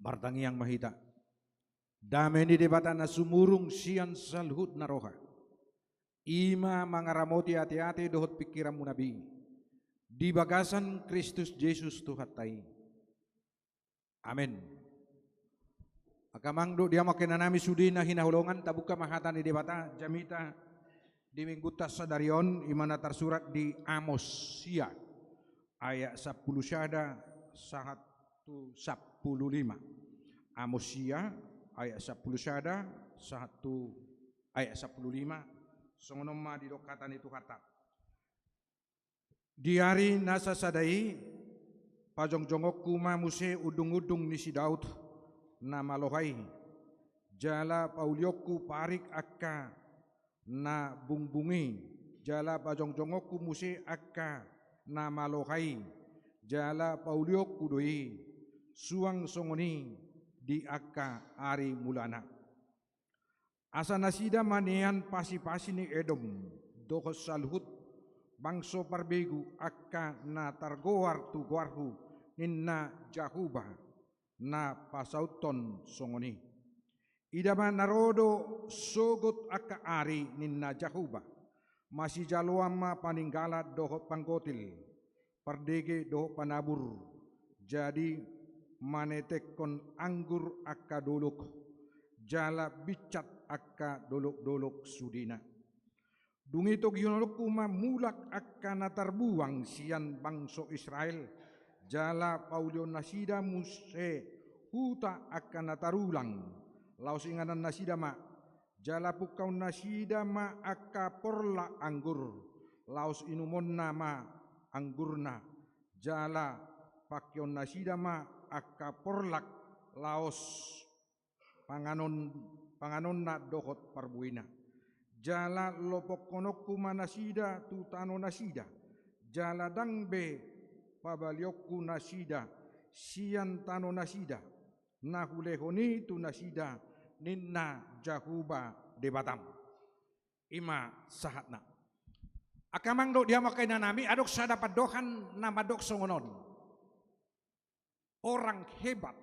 Bartangi yang mahita. Damai di debatana sumurung sian salhut naroha. Ima mangaramoti hati-hati dohot pikiran nabi. Di bagasan Kristus Yesus Tuhan tai. Amin. Akamangdo dia makin nami sudina hinahulongan tabuka mahatan di debata jamita di minggu tasadarion imana tersurat di Amosia ayat 10 syada 1:15. Amosia ayat 10 syada 1 ayat 15 songonoma di dokatan itu kata di hari nasa sadai pajong jongok kuma muse udung-udung ni si Daud nama lohai jala paulioku parik akka na bungbungi jala pajong jongokku muse akka na malohai jala paulioku doi suang songoni di akka ari mulana asa nasida manean pasi-pasi ni Edom dohos salhut bangso parbegu akka na targoar tu guarhu ninna jahuba na pasauton songoni idama narodo sogot akka ari ninna jahuba masih jaluama paninggala doho panggotil pardege doho panabur jadi manetekon anggur akka dolok jala bicat akka dolok-dolok sudina dungito gionolok kuma mulak akka natarbuang sian bangso Israel jala paulion nasida muse huta akka natarulang laos inganan nasida ma jala pukau nasida ma akka porla anggur laos inumon nama anggurna jala pakion nasida ma akka porlak laos panganon na dohot parbuina jala lopok konokku manasida tutano nasida jala dangbe pabaliokku nasida sian tano nasida nahulehoni tu nasida ninna jahuba debatam ima sahatna akamang do dia makai nanami adok sada padohan nama dok songonon orang hebat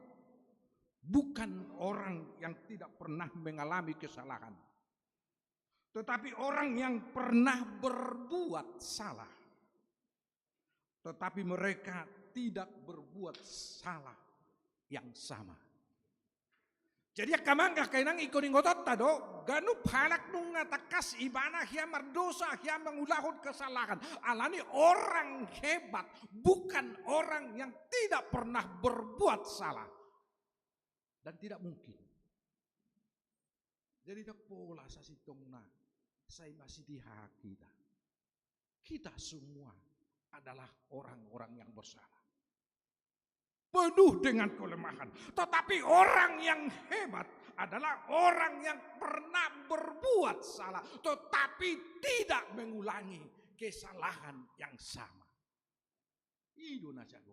bukan orang yang tidak pernah mengalami kesalahan tetapi orang yang pernah berbuat salah tetapi mereka tidak berbuat salah yang sama. Jadi akamangga kainang ikoning otot tado ganu palak nung ngatakas ibana hia mardosa hia mengulahun kesalahan. Alani orang hebat bukan orang yang tidak pernah berbuat salah dan tidak mungkin. Jadi tak pola sasitongna saya masih di hak kita. Kita semua adalah orang-orang yang bersalah. Penuh dengan kelemahan. Tetapi orang yang hebat adalah orang yang pernah berbuat salah. Tetapi tidak mengulangi kesalahan yang sama. Iduna jago.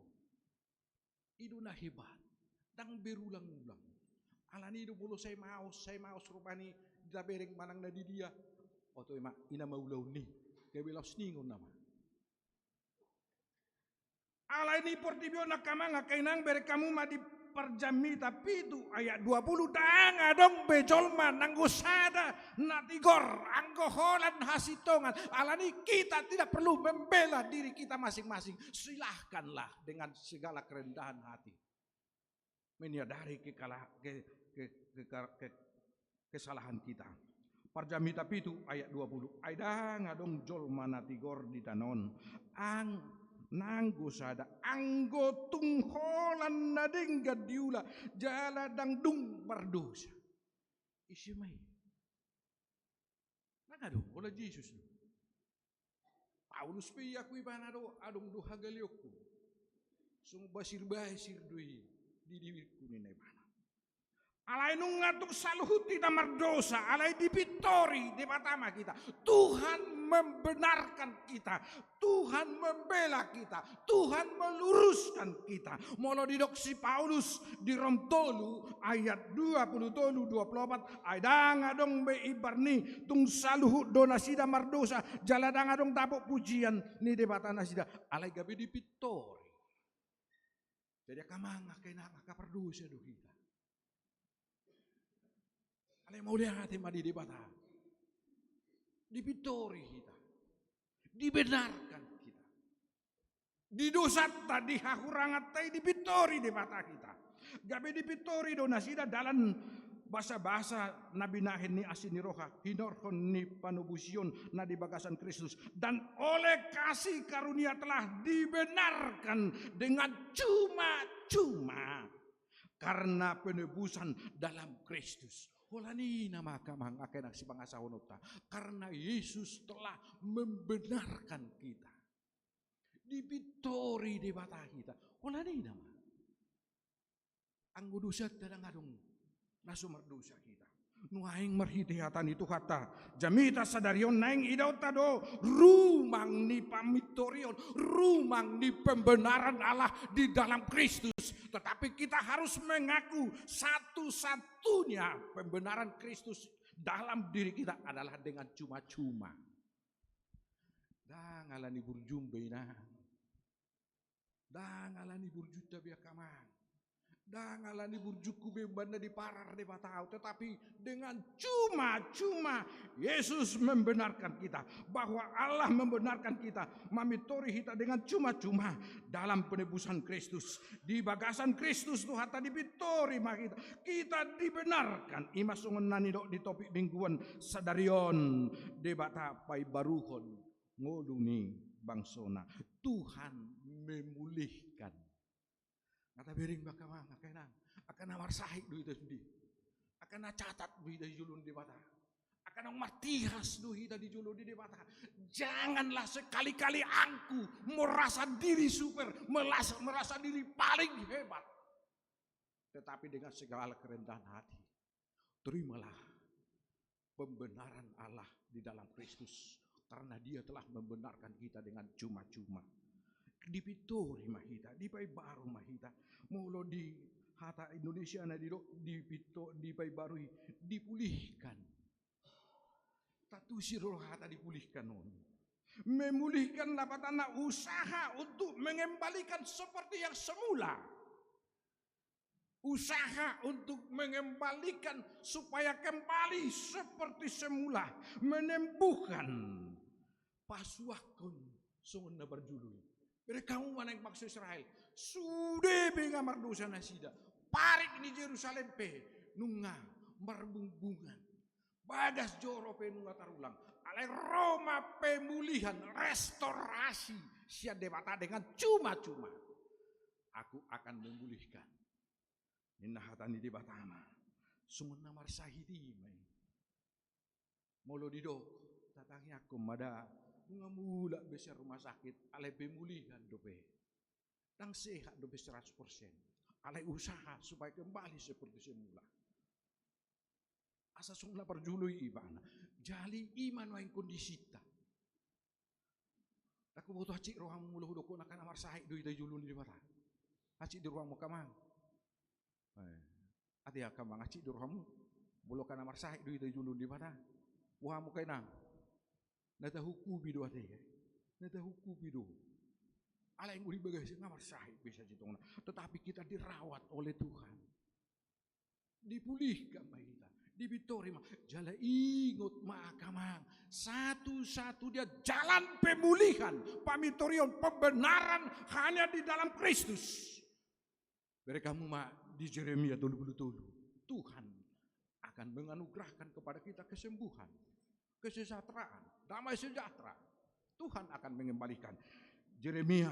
Iduna hebat. Dan berulang-ulang. Alani itu bulu saya maus rupani. Dabereng manang na di dia. Oto ima ina maulaw ni. Kabilaw sningon nama. Alai ni portibio nakamanga kainang bere kamu ma di perjami tapi itu ayat 20 danga dong bejolma nanggusada natigor anggoholan hasitongan alani kita tidak perlu membela diri kita masing-masing silahkanlah dengan segala kerendahan hati menyadari kesalahan kita perjami tapi itu ayat 20 aida ngadong jolma natigor di tanon nanggo sada anggo tungholan nading gadiula jala dangdung berdosa isimay nagado wala Jesus Paulus piya ku ibanado adong duha galiokku sung basir dui di diwirku ni nebana alay nung ngatung saluhut kita mardosa alay di pitori di matama kita Tuhan membenarkan kita Tuhan membela kita Tuhan meluruskan kita molo didok si Paulus di Rom tolu ayat 23 24 aidang adong be ibarni tung saluhut dona sida mardosa jaladang adong tapok pujian ni debata nasida alay gabi di pitori Jadi kamang kena kaperdusa do kita. Ale mau lihat madi di bata. Dipitori kita. Dibenarkan kita. Didosat tadi hakurangat tay dipitori di bata kita. Gabi dipitori do nasida dalam bahasa-bahasa nabi nahin ni asin ni roha hinorkon ni panubusion na di bagasan Kristus, dan oleh kasih karunia telah dibenarkan dengan cuma-cuma karena penebusan dalam Kristus. Holani nama kamang akan si pangasahonota karena Yesus telah membenarkan kita. Dipitori di bata kita. Holani nama anggo dosa dadang adong nasumar dosa kita. Nuaing marhitihatan itu kata jamita sadarion naing idaw tado rumang ni pamitorion, rumang ni pembenaran Allah di dalam Kristus. Tetapi kita harus mengaku satu-satunya pembenaran Kristus dalam diri kita adalah dengan cuma-cuma. Dah ngalani burjumbe nah. Dah ngalani burjuta biakamang. Dah ngalani burjuku bebanda di parar di batau, tetapi dengan cuma-cuma Yesus membenarkan kita, bahwa Allah membenarkan kita, mamitori kita dengan cuma-cuma dalam penebusan Kristus. Di bagasan Kristus tuh hata dipitori mah kita dibenarkan. Imasungan nani dok di topik mingguan sadarion di bata pai baruhon ngoluni bangsona. Tuhan memulihkan. Kata bering bakamang akan namar sahik duit itu akan catat duit dari julun di bata, akan martihas duit dari julun di bata. Janganlah sekali-kali angku merasa diri super, merasa diri paling hebat, tetapi dengan segala kerendahan hati terimalah pembenaran Allah di dalam Kristus, karena Dia telah membenarkan kita dengan cuma-cuma. Dipitori mahita, di pai baru mahita, mulo di hata Indonesia na di pai baru dipulihkan. Tatu siro hata dipulihkan non. Memulihkan lapatana usaha untuk mengembalikan seperti yang semula. Usaha untuk mengembalikan supaya kembali seperti semula, menembuhkan pasuakon sungun na berjulur. Dari kamu mana yang paksa Israel sudah bengamar dosa nasida parik ni Jerusalem pe nunga marbungbungan bagas joro pe nunga tarulang alai Roma pemulihan restorasi sia debata dengan cuma-cuma aku akan memulihkan inna hatani di batama sumun namar sahidi mai molo didok tatangnya aku mada ngamula besar rumah sakit alai pemulihan dope tang sehat dope 100%, alai usaha supaya kembali seperti semula. Asa sungla perjului ibana jali iman wain kondisita aku butuh acik roham mulu hudoko nak namar sahik doi julun di mata acik di ruangmu kamang ati kamang acik di roham mulu kan namar sahik doi julun di mata wahamu kainang nata hukum bidu ate, nata hukum bidu. Ala yang uri bagasi ngamar sahih bisa citong. Tetapi kita dirawat oleh Tuhan, dipulihkan kita, dibitori mah. Jala ingot makamang satu-satunya jalan pemulihan, pamitorion pembenaran hanya di dalam Kristus. Beri kamu mah di Yeremia 30 Tuhan akan menganugerahkan kepada kita kesembuhan, kesejahteraan, damai sejahtera. Tuhan akan mengembalikan. Yeremia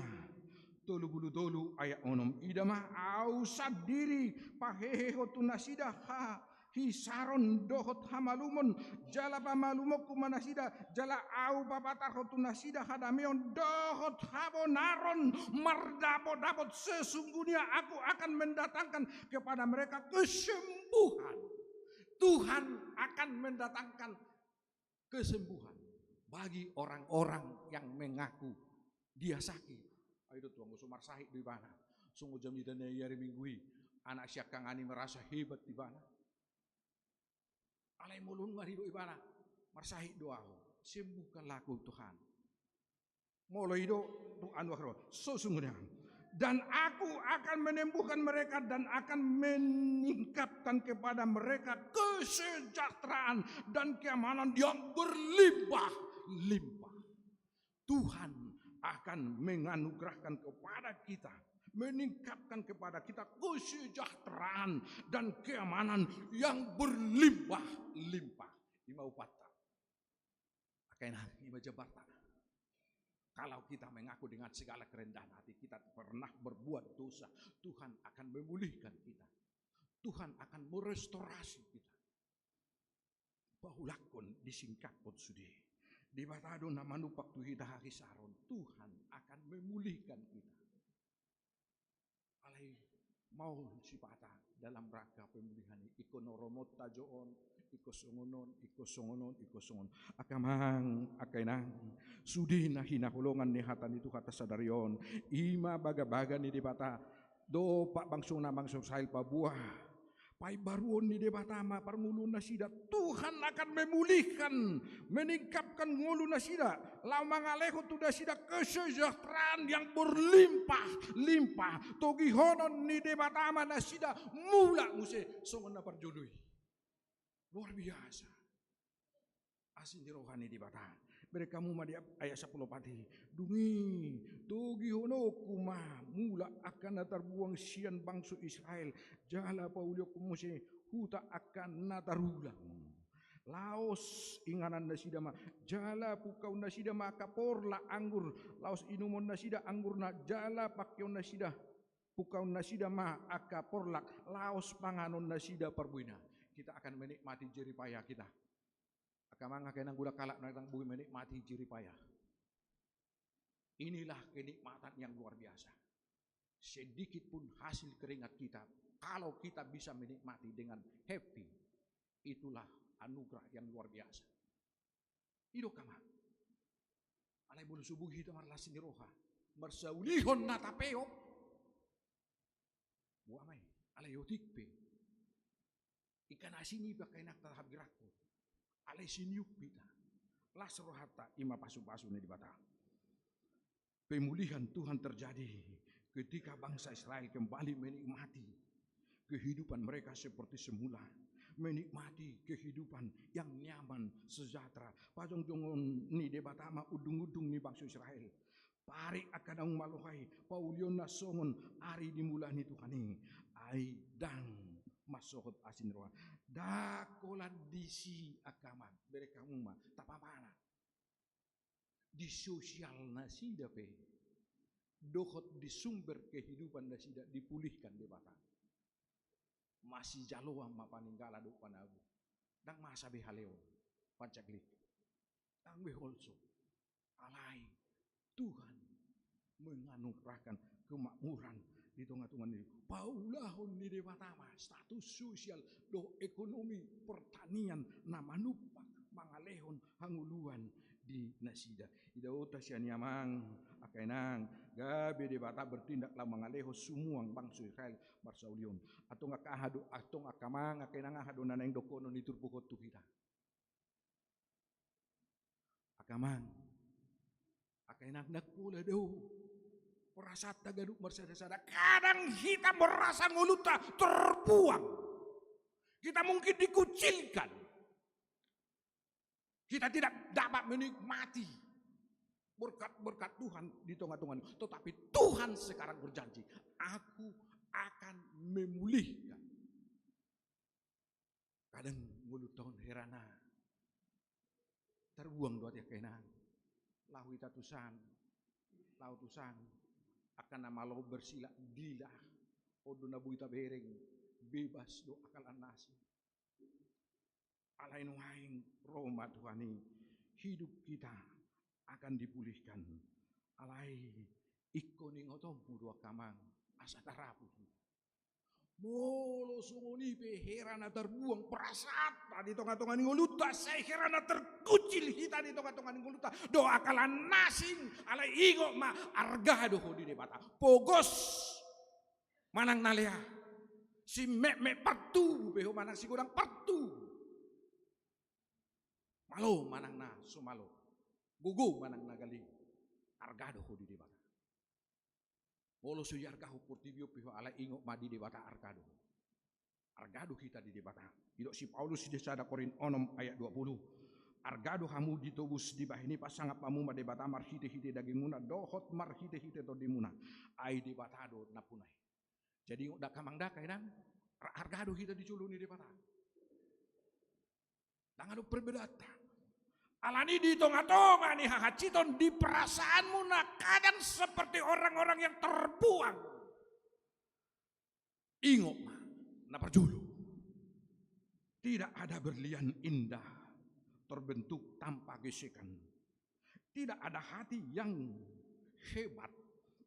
30 ayat 6 idamah ausad diri pahehe tunasida ha hisaron dohot hamalumon jala pamalumok kumanasida jala au babatar tunasida hadameon dohot habonaron mardapot sesungguhnya aku akan mendatangkan kepada mereka kesembuhan. Tuhan akan mendatangkan kesembuhan bagi orang-orang yang mengaku dia sakit. Ayo tuang sumar sahik di mana? Sungguh jam dan hari minggu anak siak kang ani merasa hebat di mana? Alai mulun ngari do ibana marsahik doa sembuhkanlah aku Tuhan. Mulai do tu anu akro sesungguhnya Dan aku akan menyembuhkan mereka dan akan meningkatkan kepada mereka kesejahteraan dan keamanan yang berlimpah-limpah. Tuhan akan menganugerahkan kepada kita, meningkatkan kepada kita kesejahteraan dan keamanan yang berlimpah-limpah. Ima upata. Akainah ima Jakarta. Kalau kita mengaku dengan segala kerendahan hati, kita pernah berbuat dosa, Tuhan akan memulihkan kita. Tuhan akan merestorasi kita. Bahulakon disingkat pun sudi. Di batado na manupak tuhida hari saron, Tuhan akan memulihkan kita. Alay mau si pata dalam rangka pemulihan ikonoromot tajoon, ikosongonon. Akamang, akainang, sudi na hinahulungan ni hatan itu kata sadarion. Ima baga-baga ni dibata, do pak bangsong na bangsong sahil pabuah. Pai baruon ni debatama parngulun na sida. Tuhan akan memulihkan, meningkatkan ngulun na sida. Lau mangalehon tu na sida kesejahteraan yang berlimpah-limpah. Togihonon ni debatama na sida mula muse songon na parjodoy. Luar biasa. Asin di rohani di bata. Mereka mu madi ayat 10 pati. Dungi, togi hono kuma mula akan natarbuang sian bangsa Israel. Jala paulio kumuse huta akan natarulang. Laos inganan nasida ma jala pukau nasida ma kaporla anggur. Laos inumon nasida anggur na jala pakyo nasida pukau nasida ma akaporlak. Laos panganon nasida perbuina. Kita akan menikmati jeripaya kita. Akamang akan gula kalak nang bui menikmati jeripaya. Inilah kenikmatan yang luar biasa. Sedikit pun hasil keringat kita, kalau kita bisa menikmati dengan happy, itulah anugerah yang luar biasa. Ido kamang. Alay bulu subuh itu marlasin di roha. Mersaulihon natapeo. Buamay, alay yotikpe. Ikan asini pakai nak tahap gerakku. Alay siniuk kita. Lasro hatta ima pasu-pasu ni di bata. Pemulihan Tuhan terjadi ketika bangsa Israel kembali menikmati kehidupan mereka seperti semula. Menikmati kehidupan yang nyaman, sejahtera. Pajong jongon ni di batama udung-udung ni bangsa Israel. Pari akan ang maluhay. Paulion na songon ari dimulani Tuhan ini. Aidang masokot asin roha. Dakola disi akaman mereka umma tapamana di sosial nasida pe dohot di sumber kehidupan nasida dipulihkan di bata masih jaloang mapaninggala do panabu dang masa behaleo pancaklik dang beholso alai Tuhan menganugerahkan kemakmuran di tengah-tengah ini. Paulahon ni debatama status sosial do ekonomi pertanian namanupak mangalehon hanguluan di nasida. Ida utas yan yamang akainang gabi debata bertindaklah mangaleho sumuang bangsa Israel barsaulion. Atong akahado atong akamang akainang ahado naneng dokono ni turbukot tu kita. Akamang akainang nakpula do. Perasaan tagaduk bersada-sada. Kadang kita merasa nguluta terbuang. Kita mungkin dikucilkan. Kita tidak dapat menikmati berkat-berkat Tuhan di tengah-tengah. Tetapi Tuhan sekarang berjanji, aku akan memulihkan. Kadang ngulut tahun herana. Terbuang doa tiak kenang. Lahu itatusan. Lautusan. Akan nama lo bersila dilah oduna buita bereng bebas do akalan nasi alain waing Roma Tuhani hidup kita akan dipulihkan alai ikoni ngotong dua kamang asa tarapu molo sungoni pe herana terbuang perasaan di tengah-tengah nguluta saya herana terkucil hita di tengah-tengah nguluta do akalan nasing alai igo ma arga do di debata pogos manang nalea si me patu beho manang si kurang patu malo manang na sumalo gugu manang nagali arga do di debata Olo sujarkah ukur tibio piho ala ingok madi di bata arkado. Argado kita di debata. Idok si Paulus di sada Korin onom ayat 20. Argado hamu ditobus di bahini pasangap pamu ma debata marhite-hite daginguna dohot marhite-hite to dimuna. Ai debatado napunai. Jadi udah kamang dak kadang argado kita diculuni debata. Tangado perbedaan. Alani di tonga-tonga nih hahaciton di perasaanmu nak kadang seperti orang-orang yang terbuang. Ingok na perjulu. Tidak ada berlian indah terbentuk tanpa gesekan. Tidak ada hati yang hebat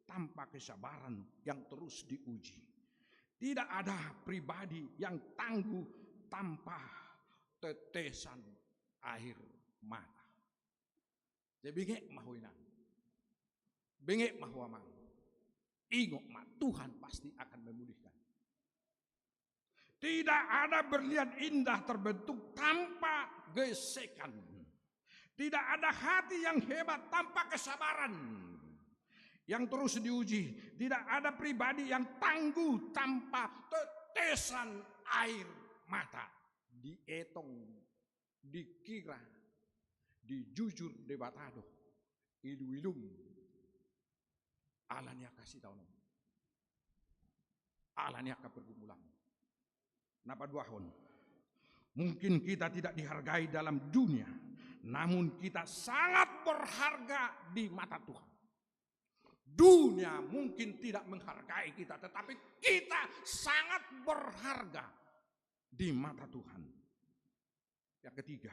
tanpa kesabaran yang terus diuji. Tidak ada pribadi yang tangguh tanpa tetesan air mata. Jadi bingek mahuinan. Bingek mahuamang. Ingok mah Tuhan pasti akan memulihkan. Tidak ada berlian indah terbentuk tanpa gesekan. Tidak ada hati yang hebat tanpa kesabaran yang terus diuji. Tidak ada pribadi yang tangguh tanpa tetesan air mata. Dietong, dikira, dijujur debatado, ilu-ilum. Alanya kasih tahu. Alanya kepergumulan. Napa duahon? Mungkin kita tidak dihargai dalam dunia, namun kita sangat berharga di mata Tuhan. Dunia mungkin tidak menghargai kita, tetapi kita sangat berharga di mata Tuhan. Yang ketiga,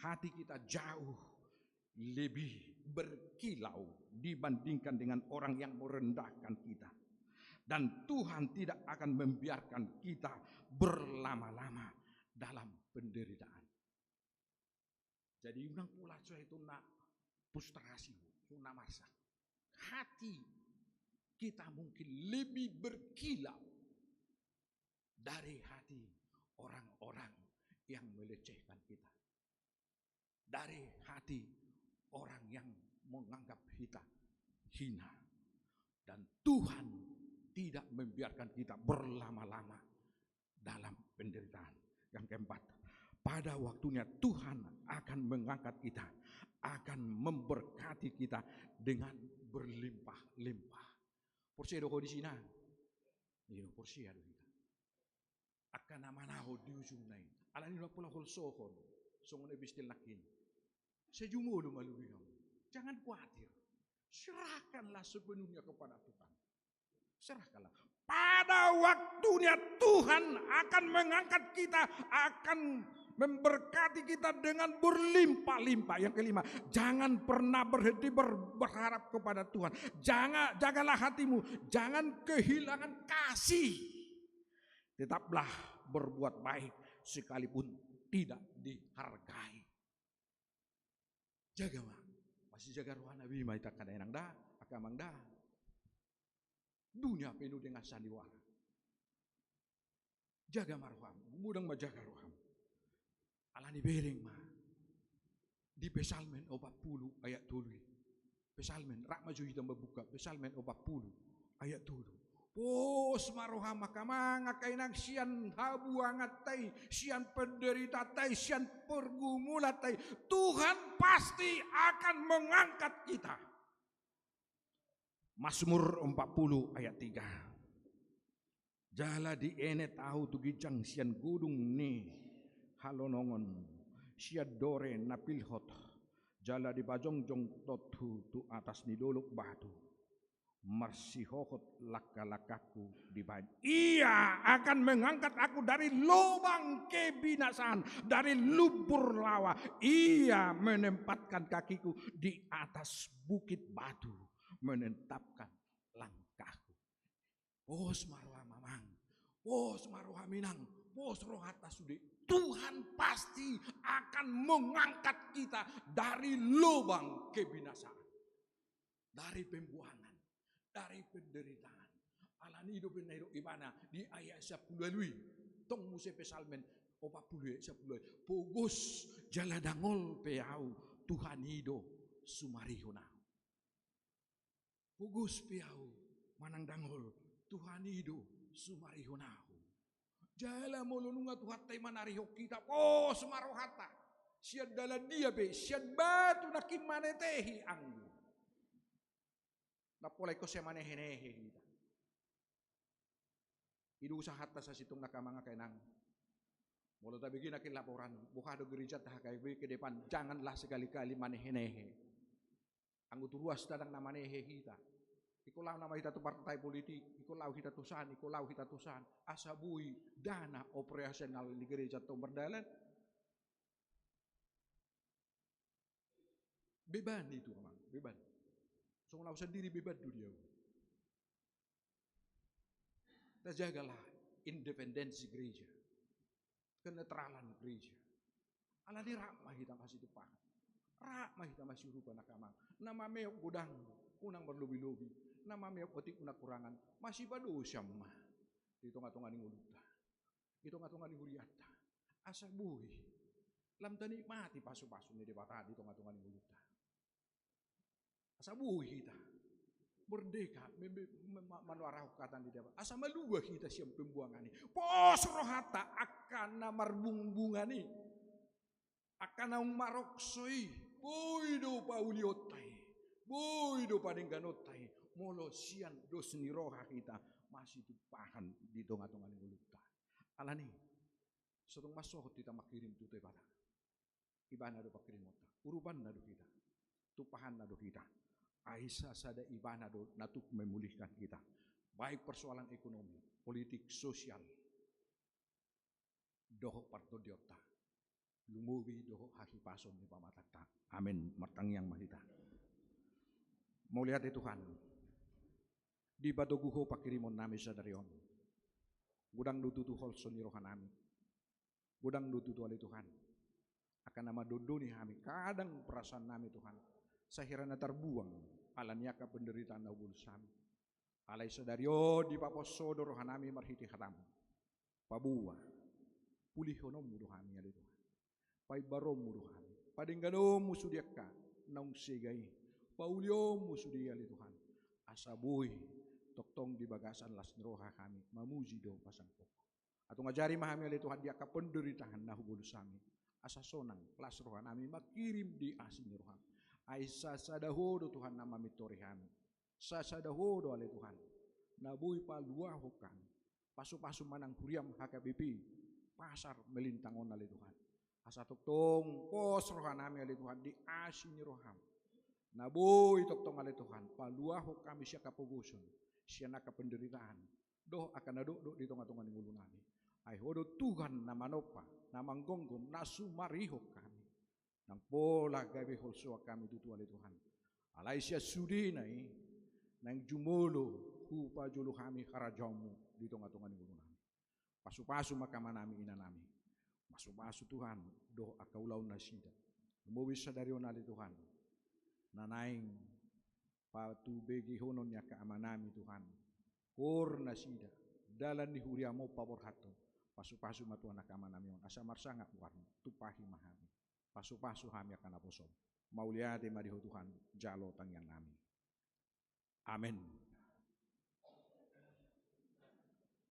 hati kita jauh lebih berkilau dibandingkan dengan orang yang merendahkan kita. Dan Tuhan tidak akan membiarkan kita berlama-lama dalam penderitaan. Jadi unang pula itu nak frustrasi, nak marsa. Hati kita mungkin lebih berkilau dari hati orang-orang yang melecehkan kita. Dari hati orang yang menganggap kita hina. Dan Tuhan tidak membiarkan kita berlama-lama dalam penderitaan. Yang keempat, pada waktunya Tuhan akan mengangkat kita, akan memberkati kita dengan berlimpah-limpah. Porsi doko di sini, ini porsi ada kita. Akan namanaho di ujung nain. Alani lo pula hol sohon, songon ebistil nakin. Sejumur maluwi kamu. Jangan khawatir, serahkanlah sepenuhnya kepada Tuhan. Serahkanlah. Pada waktunya Tuhan akan mengangkat kita, akan memberkati kita dengan berlimpah-limpah. Yang kelima, jangan pernah berhenti berharap kepada Tuhan. Jagalah hatimu, jangan kehilangan kasih. Tetaplah berbuat baik sekalipun tidak dihargai. Jaga mah, masih jaga rohana bima ita kadang dah, akamang dah. Dunia penuh dengan sandiwara. Jaga marham, mudang majaga roham. Alani bereng mah. Di Pesalmen 40 ayat 7. Pesalmen rak maju hitam membuka Pesalmen 40 ayat 7. Pos maroham makamang kainang sian habuangat tai, sian penderita tai, sian pergumulan tai. Tuhan pasti akan mengangkat kita. Mazmur 40 ayat 3. Jala di ene tahu tu gijang sian gudung ni halonongon sia dore napilhot. Jala di bajongjong totu tu atas ni doluk batu. Marsihohot laka-lakaku di badan. Ia akan mengangkat aku dari lubang kebinasaan, dari lubur lawa. Ia menempatkan kakiku di atas bukit batu, menetapkan langkahku. Bos marwah mamang, bos marwah minang, bos rohata sudi. Tuhan pasti akan mengangkat kita dari lubang kebinasaan, dari pembuangan, dari penderitaan. Alani hidup ibana di ayat 10 lui. Tong muse Pesalmen 40 10. Pogos jaladangol peau Tuhan hidup sumarihuna. Pugus piau manang dangol Tuhan ido sumarihunahu. Jala molununga Tuhan tay manarihok kita semarohata. Siad dalan dia be siad batu nakim manetehi anggu. Napolay ko siya manehenehe kita. Idusa hatta sa situng nakamanga kainang. Mula tabi gina laporan, bukado gereja tahakay ke depan, janganlah sekali-kali manehenehe. Ang uturuas dadang na manehe kita. Ikulaw nama kita tu partai politik, ikulaw kita tusan, asabui dana operasional di gereja tu berdalan. Beban itu memang, beban. Sungguh sendiri beban dunia. Kita jagalah independensi gereja, kenetralan gereja. Ala ni ramah kita masih depan, ramah kita masih rupa nakamang. Nama meok gudang, unang berlobi-lobi. Nama meok otik una kurangan, masih padu syamma. Ditonga-tonga ni nguluta, ditonga-tonga ni huriata. Asa buhi, lam tani mati pasu-pasu ni debata ditonga-tonga ni nguluta. Asa buhi kita. Merdeka manuarah kata di dapat asa malua kita siam pembuangan ini pos rohata akan marbungbungan ini akan maroksoi boido pauliotai boido padengganotai molo sian dosni roha kita masih tupahan di tonga-tonga nguluta alani sotong masuk kita makirim tu tebata ibana do pakirim mota uruban nado kita tupahan nado kita Aisyah sada ibana do natuk memulihkan kita. Baik persoalan ekonomi, politik, sosial. Doho parto diota. Lumuwi doho haki pason ni pamatata. Amin. Martang yang mahita. Mau lihat Tuhan. Di badoguho pakirimon nami sadarion. Gudang dututu holson ni rohanami. Gudang dututu ali Tuhan. Akan nama dodoni kami. Kadang perasaan nami Tuhan. Sahirana terbuang alaniaka penderitaan na bulsam alay sadario di paposo dorohanami marhiti hatam pabuwa pulihonom muduhami ali Tuhan pai barom muduhami padinggano musudiaka naung segay paulio musudi ali Tuhan asabuhi toktong di bagasan las roha kami mamuji do pasangpok atau ngajari mahami ali Tuhan dia ka penderitaan na bulsami asa sonang las rohanami makirim di asin rohami Aisyah sadahodo Tuhan nama mitorihami. Sadahodo ale Tuhan. Nabui paluahokan. Pasu-pasu manang huriam HKBP. Pasar melintangon ale Tuhan. Asa toktong pos rohanami ale Tuhan di asini roham. Nabui toktong ale Tuhan. Paluahok kami siya kapuguson. Siya nakapenderitaan. Doh akan naduk di tengah-tengah ni ngulu nami. Ay hodo Tuhan nama nopa. Namang gonggom nasumarihok kami. Nang pola gabi holsoa kami tutu ale Tuhan. Alay siya sudi nai nang jumolo hupa julu kami karajamu di tengah-tengah ni nami. Pasu-pasu makama nami ina nami. Pasu-pasu Tuhan doh akaulau nasida. Mubis sadari onali Tuhan. Nanaing patu begi honon ya kaamanami Tuhan. Kor nasida dalan ni huriamo pabor hato. Pasu-pasu matuan nakamanami on asa marsanga warna tupahi mahami. Pasu-pasu kami akan aposom. Mauliati mariho Tuhan jalo tangyang nami. Amin.